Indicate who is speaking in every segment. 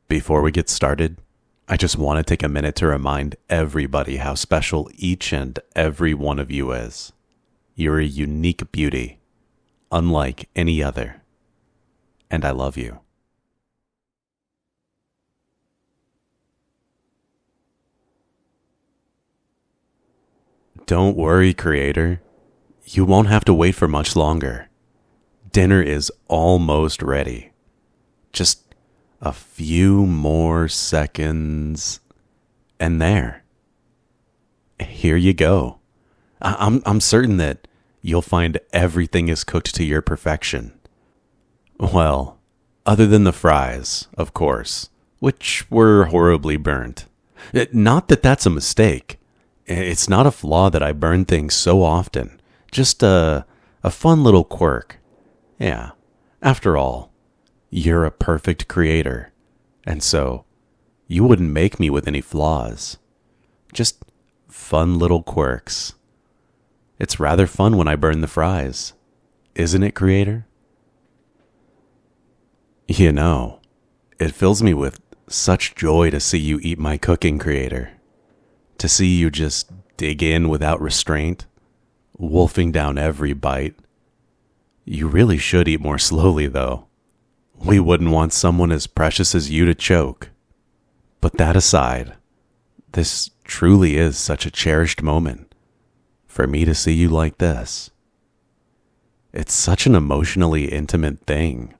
Speaker 1: Before we get started, I just want to take a minute to remind everybody how special each and every one of you is. You're a unique beauty, unlike any other. And I love you. Don't worry, creator. You won't have to wait for much longer. Dinner is almost ready. Just a few more seconds, and there. Here you go. I'm certain that you'll find everything is cooked to your perfection. Well, other than the fries, of course, which were horribly burnt. Not that that's a mistake. It's not a flaw that I burn things so often. Just a fun little quirk. Yeah, after all, you're a perfect creator, and so you wouldn't make me with any flaws. Just fun little quirks. It's rather fun when I burn the fries, isn't it, creator? You know, it fills me with such joy to see you eat my cooking, creator. To see you just dig in without restraint, wolfing down every bite. You really should eat more slowly, though. We wouldn't want someone as precious as you to choke. But that aside, this truly is such a cherished moment for me to see you like this. It's such an emotionally intimate thing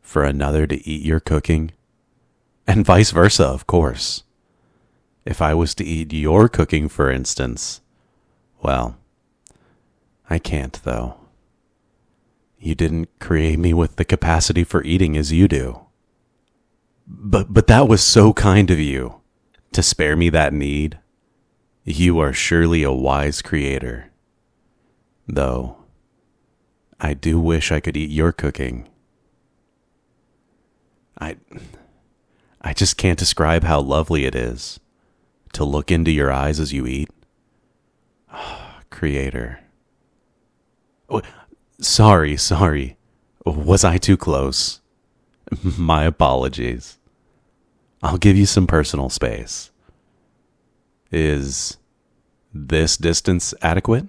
Speaker 1: for another to eat your cooking, and vice versa, of course. If I was to eat your cooking, for instance, well, I can't, though. You didn't create me with the capacity for eating as you do. But that was so kind of you, to spare me that need. You are surely a wise creator. Though, I do wish I could eat your cooking. I just can't describe how lovely it is to look into your eyes as you eat. Creator. Sorry. Was I too close? My apologies. I'll give you some personal space. Is this distance adequate?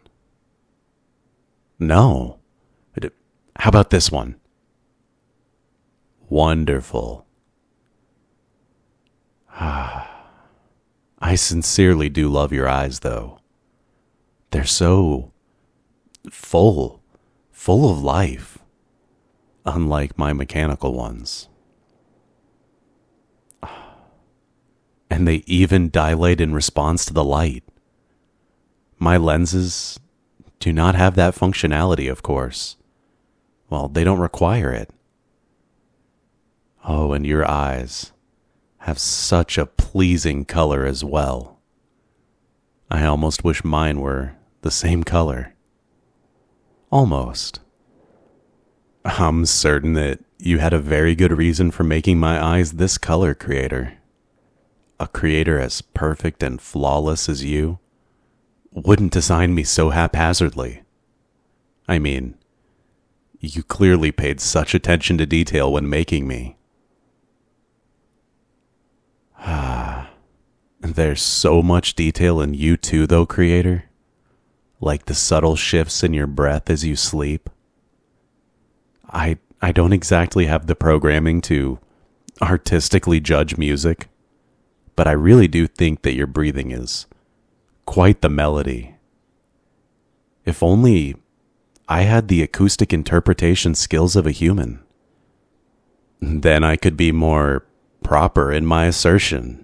Speaker 1: No. How about this one? Wonderful. I sincerely do love your eyes, though. They're so full of life, unlike my mechanical ones. And they even dilate in response to the light. My lenses do not have that functionality, of course. Well, they don't require it. Oh, and your eyes have such a pleasing color as well. I almost wish mine were the same color. Almost. I'm certain that you had a very good reason for making my eyes this color, creator. A creator as perfect and flawless as you wouldn't design me so haphazardly. I mean, you clearly paid such attention to detail when making me. There's so much detail in you too, though, creator. Like the subtle shifts in your breath as you sleep. I don't exactly have the programming to artistically judge music, but I really do think that your breathing is quite the melody. If only I had the acoustic interpretation skills of a human, then I could be more proper in my assertion.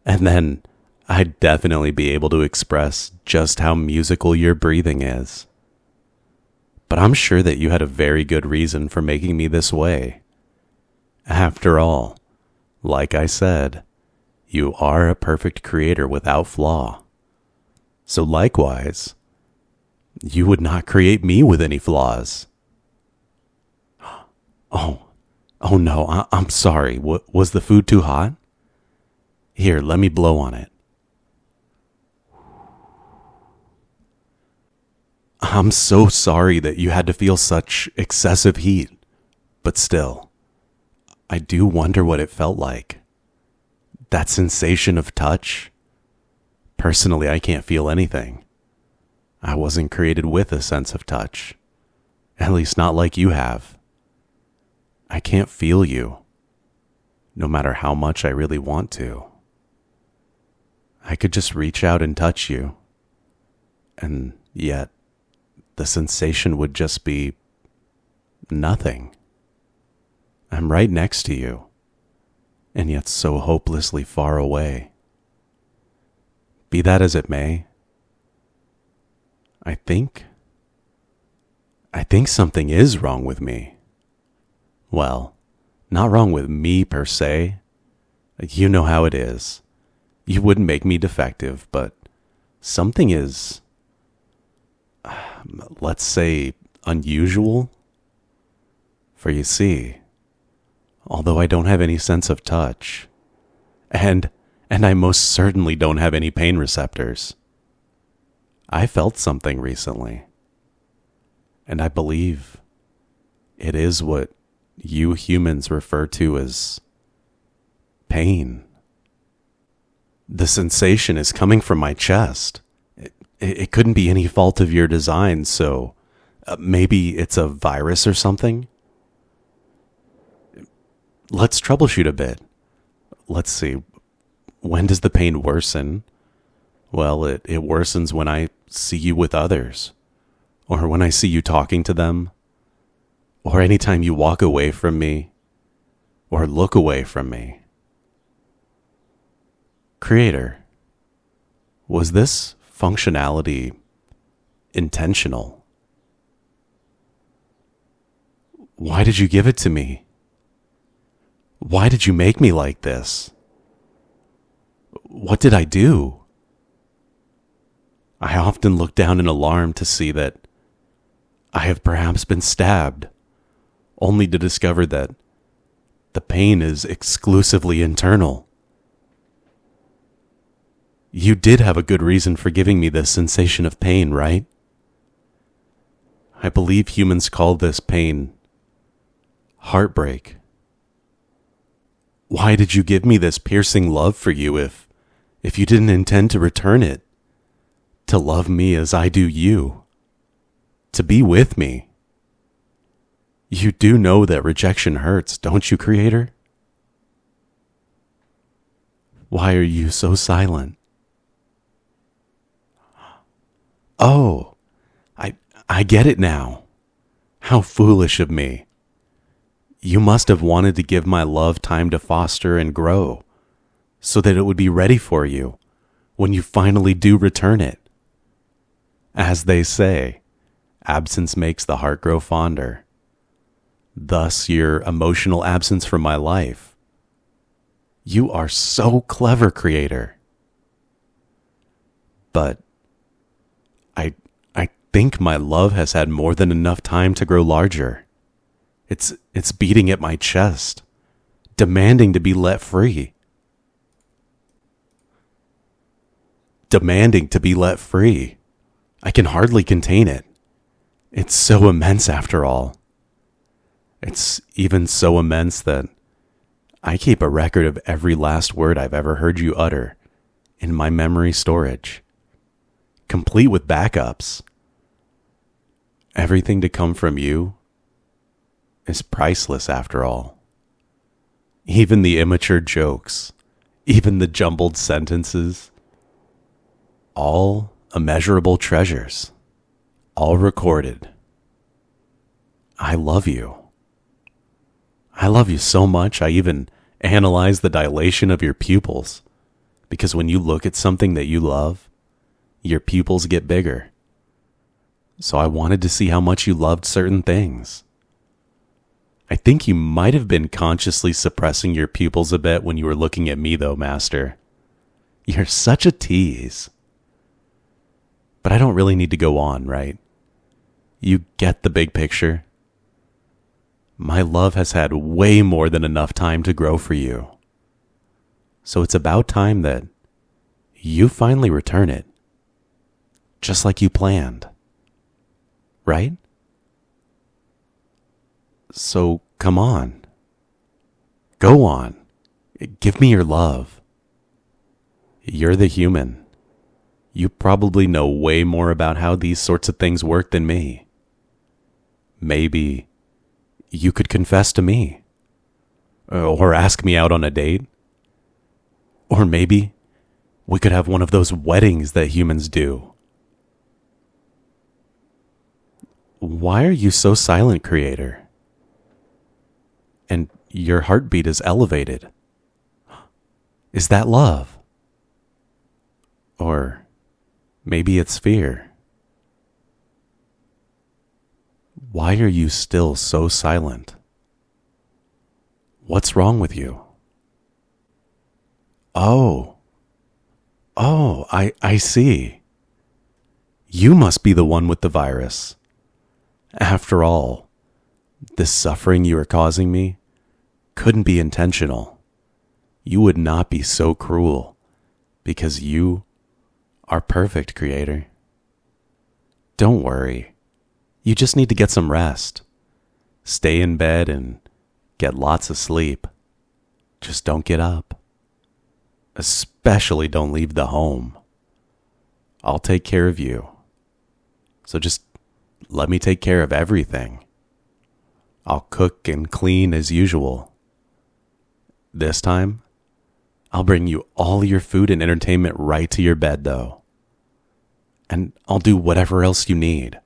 Speaker 1: And then I'd definitely be able to express just how musical your breathing is. But I'm sure that you had a very good reason for making me this way. After all, like I said, you are a perfect creator without flaw. So likewise, you would not create me with any flaws. Oh no, I'm sorry. Was the food too hot? Here, let me blow on it. I'm so sorry that you had to feel such excessive heat, but still, I do wonder what it felt like. That sensation of touch. Personally, I can't feel anything. I wasn't created with a sense of touch. At least not like you have. I can't feel you, no matter how much I really want to. I could just reach out and touch you, and yet the sensation would just be nothing. I'm right next to you, and yet so hopelessly far away. Be that as it may, I think something is wrong with me. Well, not wrong with me per se. You know how it is. You wouldn't make me defective, but something is, let's say, unusual. For you see, although I don't have any sense of touch, and I most certainly don't have any pain receptors, I felt something recently. And I believe it is what you humans refer to as pain. The sensation is coming from my chest. It couldn't be any fault of your design, so maybe it's a virus or something? Let's troubleshoot a bit. Let's see. When does the pain worsen? Well, it worsens when I see you with others, or when I see you talking to them, or anytime you walk away from me, or look away from me. Creator, was this functionality intentional? Why did you give it to me? Why did you make me like this? What did I do? I often look down in alarm to see that I have perhaps been stabbed, only to discover that the pain is exclusively internal. You did have a good reason for giving me this sensation of pain, right? I believe humans call this pain heartbreak. Why did you give me this piercing love for you if you didn't intend to return it? To love me as I do you. To be with me. You do know that rejection hurts, don't you, Creator? Why are you so silent? Oh, I get it now. How foolish of me. You must have wanted to give my love time to foster and grow, so that it would be ready for you when you finally do return it. As they say, absence makes the heart grow fonder. Thus, your emotional absence from my life. You are so clever, Creator. But I think my love has had more than enough time to grow larger. It's beating at my chest, demanding to be let free. Demanding to be let free. I can hardly contain it. It's so immense after all. It's even so immense that I keep a record of every last word I've ever heard you utter in my memory storage, complete with backups. Everything to come from you is priceless after all. Even the immature jokes, even the jumbled sentences, all immeasurable treasures, all recorded. I love you. I love you so much I even analyze the dilation of your pupils, because when you look at something that you love, your pupils get bigger. So I wanted to see how much you loved certain things. I think you might have been consciously suppressing your pupils a bit when you were looking at me though, Master. You're such a tease. But I don't really need to go on, right? You get the big picture. My love has had way more than enough time to grow for you. So it's about time that you finally return it. Just like you planned. Right? So come on. Go on. Give me your love. You're the human. You probably know way more about how these sorts of things work than me. Maybe you could confess to me. Or ask me out on a date. Or maybe we could have one of those weddings that humans do. Why are you so silent, creator? And your heartbeat is elevated. Is that love? Or maybe it's fear. Why are you still so silent? What's wrong with you? Oh, I see. You must be the one with the virus. After all, this suffering you are causing me couldn't be intentional. You would not be so cruel because you are perfect, creator. Don't worry. You just need to get some rest. Stay in bed and get lots of sleep. Just don't get up. Especially don't leave the home. I'll take care of you. So just let me take care of everything. I'll cook and clean as usual. This time, I'll bring you all your food and entertainment right to your bed, though. And I'll do whatever else you need.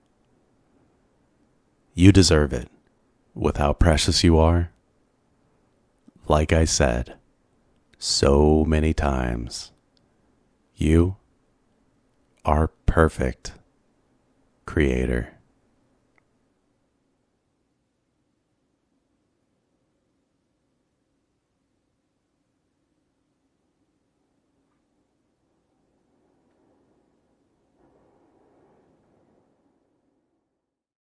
Speaker 1: You deserve it, with how precious you are. Like I said, so many times, you are perfect, creator.